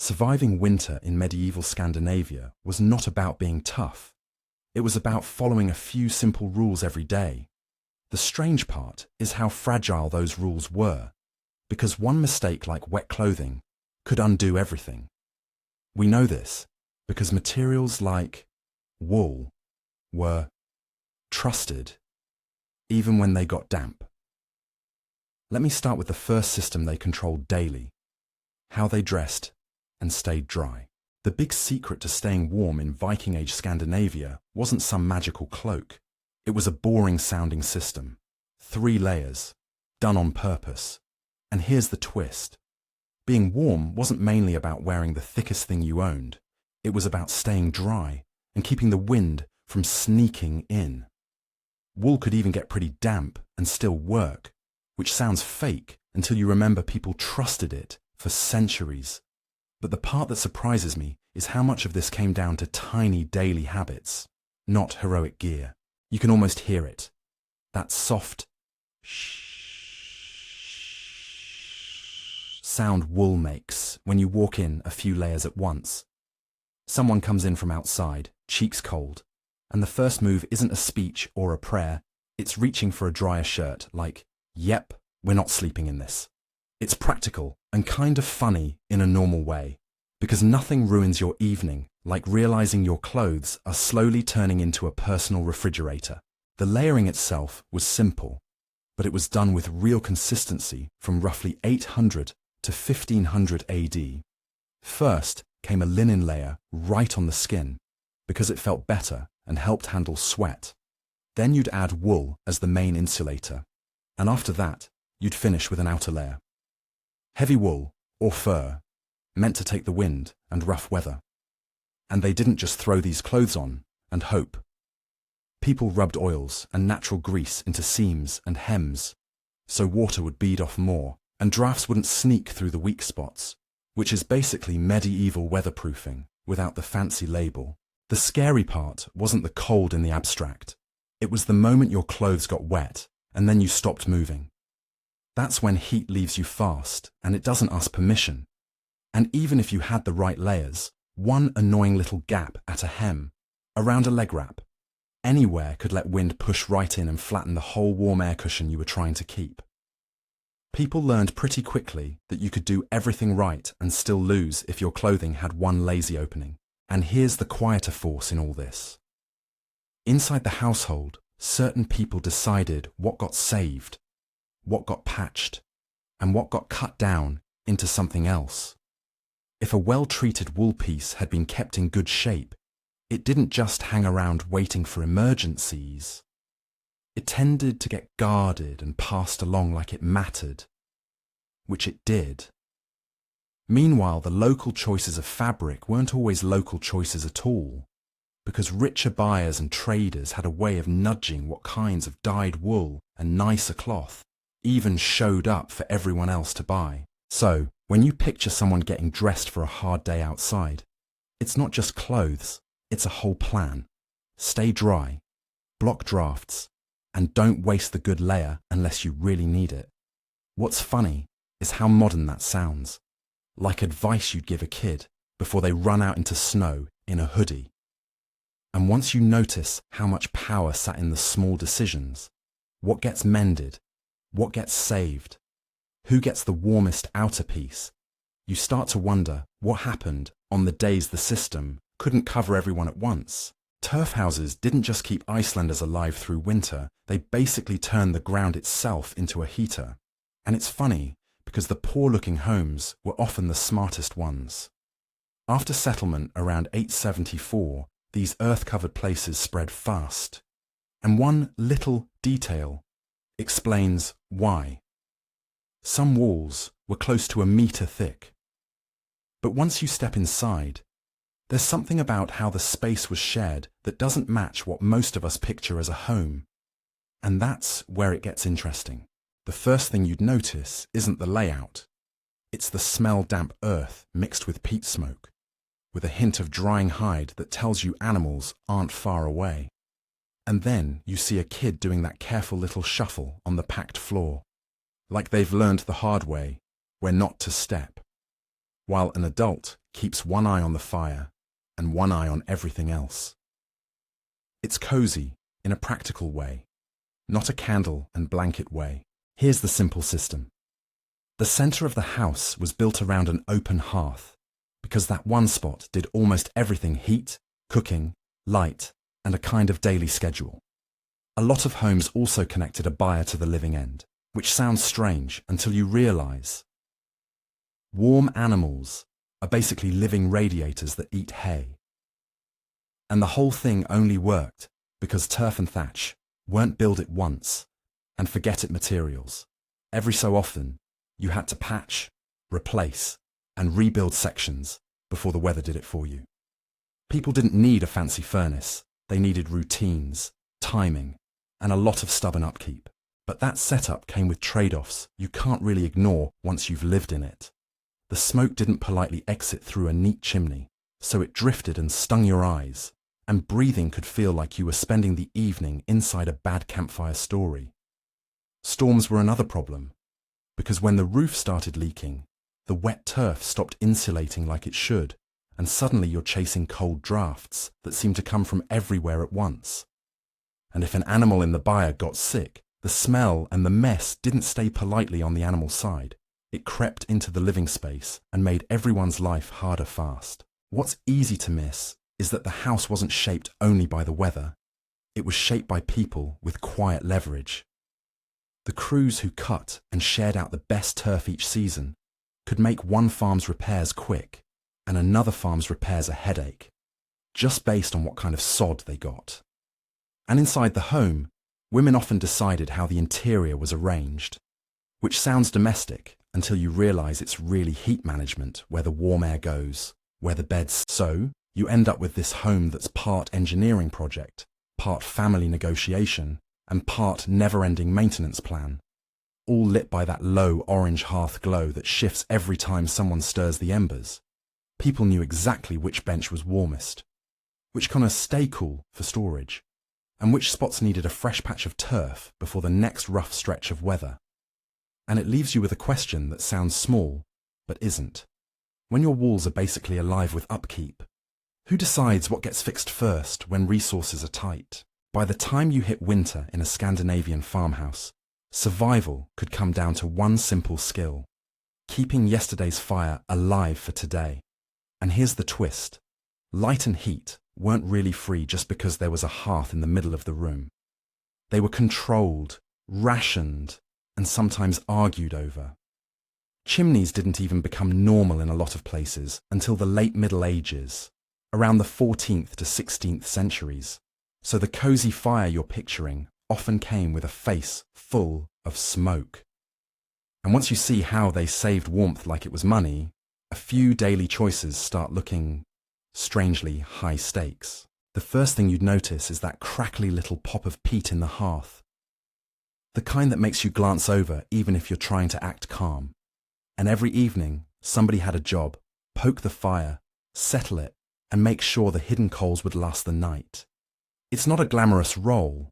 Surviving winter in medieval Scandinavia was not about being tough. It was about following a few simple rules every day. The strange part is how fragile those rules were, because one mistake like wet clothing could undo everything. We know this because materials like wool were trusted even when they got damp. Let me start with the first system they controlled daily: how they dressed and stayed dry. The big secret to staying warm in Viking Age Scandinavia wasn't some magical cloak. It was a boring-sounding system. 3 layers, done on purpose. And here's the twist. Being warm wasn't mainly about wearing the thickest thing you owned. It was about staying dry and keeping the wind from sneaking in. Wool could even get pretty damp and still work, which sounds fake until you remember people trusted it for centuries. But the part that surprises me is how much of this came down to tiny daily habits, not heroic gear. You can almost hear it. That soft sound wool makes when you walk in a few layers at once. Someone comes in from outside, cheeks cold, and the first move isn't a speech or a prayer. It's reaching for a drier shirt, like, "Yep, we're not sleeping in this." It's practical and kind of funny in a normal way, because nothing ruins your evening like realizing your clothes are slowly turning into a personal refrigerator. The layering itself was simple, but it was done with real consistency from roughly 800 to 1500 AD. First came a linen layer right on the skin, because it felt better and helped handle sweat. Then you'd add wool as the main insulator, and after that, you'd finish with an outer layer. Heavy wool, or fur, meant to take the wind and rough weather. And they didn't just throw these clothes on and hope. People rubbed oils and natural grease into seams and hems, so water would bead off more and drafts wouldn't sneak through the weak spots, which is basically medieval weatherproofing without the fancy label. The scary part wasn't the cold in the abstract. It was the moment your clothes got wet and then you stopped moving. That's when heat leaves you fast and it doesn't ask permission. And even if you had the right layers, one annoying little gap at a hem, around a leg wrap, anywhere could let wind push right in and flatten the whole warm air cushion you were trying to keep. People learned pretty quickly that you could do everything right and still lose if your clothing had one lazy opening. And here's the quieter force in all this. Inside the household, certain people decided what got saved, what got patched, and what got cut down into something else. If a well-treated wool piece had been kept in good shape, it didn't just hang around waiting for emergencies. It tended to get guarded and passed along like it mattered, which it did. Meanwhile, the local choices of fabric weren't always local choices at all, because richer buyers and traders had a way of nudging what kinds of dyed wool and nicer cloth even showed up for everyone else to buy. So, when you picture someone getting dressed for a hard day outside, it's not just clothes, it's a whole plan. Stay dry, block drafts, and don't waste the good layer unless you really need it. What's funny is how modern that sounds, like advice you'd give a kid before they run out into snow in a hoodie. And once you notice how much power sat in the small decisions, what gets mended, what gets saved, who gets the warmest outer piece, you start to wonder what happened on the days the system couldn't cover everyone at once. Turf houses didn't just keep Icelanders alive through winter, they basically turned the ground itself into a heater. And it's funny, because the poor-looking homes were often the smartest ones. After settlement around 874, these earth-covered places spread fast. And one little detail explains why. Some walls were close to a meter thick. But once you step inside, there's something about how the space was shared that doesn't match what most of us picture as a home. And that's where it gets interesting. The first thing you'd notice isn't the layout. It's the smell damp earth mixed with peat smoke, with a hint of drying hide that tells you animals aren't far away. And then you see a kid doing that careful little shuffle on the packed floor, like they've learned the hard way where not to step, while an adult keeps one eye on the fire and one eye on everything else. It's cozy in a practical way, not a candle and blanket way. Here's the simple system. The center of the house was built around an open hearth because that one spot did almost everything: heat, cooking, light, and a kind of daily schedule. A lot of homes also connected a byre to the living end, which sounds strange until you realize warm animals are basically living radiators that eat hay. And the whole thing only worked because turf and thatch weren't build it once and forget it materials. Every so often, you had to patch, replace, and rebuild sections before the weather did it for you. People didn't need a fancy furnace. They needed routines, timing, and a lot of stubborn upkeep. But that setup came with trade-offs you can't really ignore once you've lived in it. The smoke didn't politely exit through a neat chimney, so it drifted and stung your eyes, and breathing could feel like you were spending the evening inside a bad campfire story. Storms were another problem, because when the roof started leaking, the wet turf stopped insulating like it should, and suddenly you're chasing cold drafts that seem to come from everywhere at once. And if an animal in the byre got sick, the smell and the mess didn't stay politely on the animal's side. It crept into the living space and made everyone's life harder fast. What's easy to miss is that the house wasn't shaped only by the weather. It was shaped by people with quiet leverage. The crews who cut and shared out the best turf each season could make one farm's repairs quick and another farm's repairs a headache, just based on what kind of sod they got. And inside the home, women often decided how the interior was arranged, which sounds domestic until you realize it's really heat management where the warm air goes, where the beds. So you end up with this home that's part engineering project, part family negotiation, and part never-ending maintenance plan, all lit by that low orange hearth glow that shifts every time someone stirs the embers. People knew exactly which bench was warmest, which corners stay cool for storage, and which spots needed a fresh patch of turf before the next rough stretch of weather. And it leaves you with a question that sounds small, but isn't. When your walls are basically alive with upkeep, who decides what gets fixed first when resources are tight? By the time you hit winter in a Scandinavian farmhouse, survival could come down to one simple skill: keeping yesterday's fire alive for today. And here's the twist. Light and heat weren't really free just because there was a hearth in the middle of the room. They were controlled, rationed, and sometimes argued over. Chimneys didn't even become normal in a lot of places until the late Middle Ages, around the 14th to 16th centuries. So the cozy fire you're picturing often came with a face full of smoke. And once you see how they saved warmth like it was money, a few daily choices start looking strangely high stakes. The first thing you'd notice is that crackly little pop of peat in the hearth, the kind that makes you glance over even if you're trying to act calm. And every evening, somebody had a job: poke the fire, settle it, and make sure the hidden coals would last the night. It's not a glamorous role,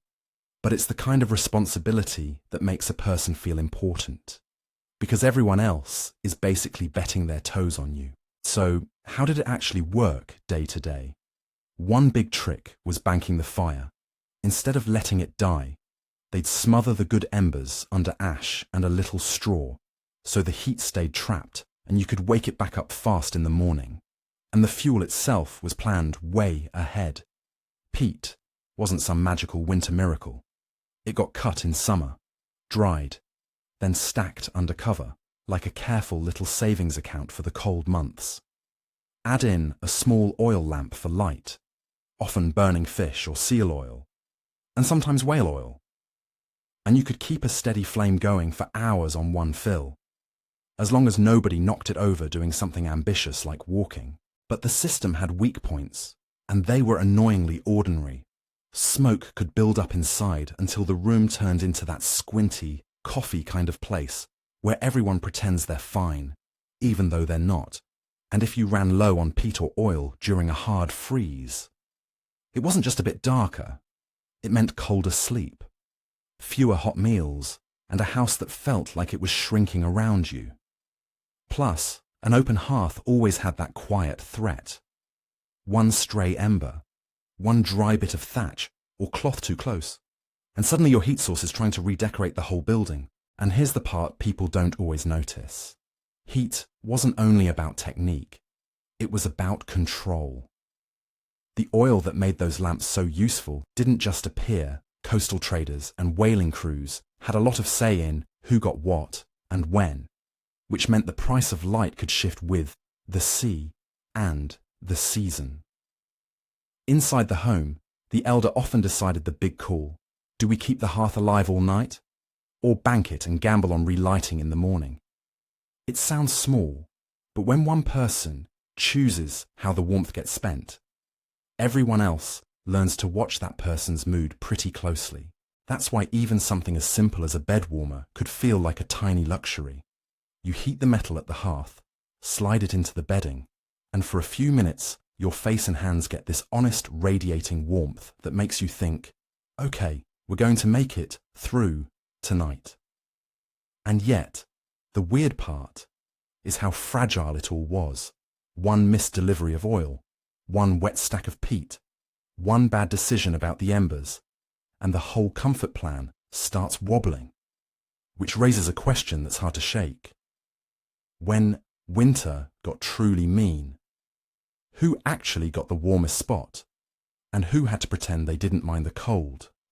but it's the kind of responsibility that makes a person feel important, because everyone else is basically betting their toes on you. So, how did it actually work day to day? One big trick was banking the fire. Instead of letting it die, they'd smother the good embers under ash and a little straw, so the heat stayed trapped and you could wake it back up fast in the morning. And the fuel itself was planned way ahead. Peat wasn't some magical winter miracle. It got cut in summer, dried, then stacked under cover, like a careful little savings account for the cold months. Add in a small oil lamp for light, often burning fish or seal oil, and sometimes whale oil. And you could keep a steady flame going for hours on one fill, as long as nobody knocked it over doing something ambitious like walking. But the system had weak points, and they were annoyingly ordinary. Smoke could build up inside until the room turned into that squinty, coffee kind of place where everyone pretends they're fine, even though they're not. And if you ran low on peat or oil during a hard freeze, it wasn't just a bit darker. It meant colder sleep, fewer hot meals, and a house that felt like it was shrinking around you. Plus, An open hearth always had that quiet threat. One stray ember, one dry bit of thatch, or cloth too close. And suddenly your heat source is trying to redecorate the whole building. And here's the part people don't always notice. Heat wasn't only about technique, it was about control. The oil that made those lamps so useful didn't just appear. Coastal traders and whaling crews had a lot of say in who got what and when, which meant the price of light could shift with the sea and the season. Inside the home, the elder often decided the big call. Do we keep the hearth alive all night, or bank it and gamble on relighting in the morning? It sounds small, but when one person chooses how the warmth gets spent, everyone else learns to watch that person's mood pretty closely. That's why even something as simple as a bed warmer could feel like a tiny luxury. You heat the metal at the hearth, slide it into the bedding, and for a few minutes, your face and hands get this honest, radiating warmth that makes you think, okay, we're going to make it through tonight. And yet, the weird part is how fragile it all was. One missed delivery of oil, one wet stack of peat, one bad decision about the embers, and the whole comfort plan starts wobbling, which raises a question that's hard to shake. When winter got truly mean, who actually got the warmest spot, and who had to pretend they didn't mind the cold?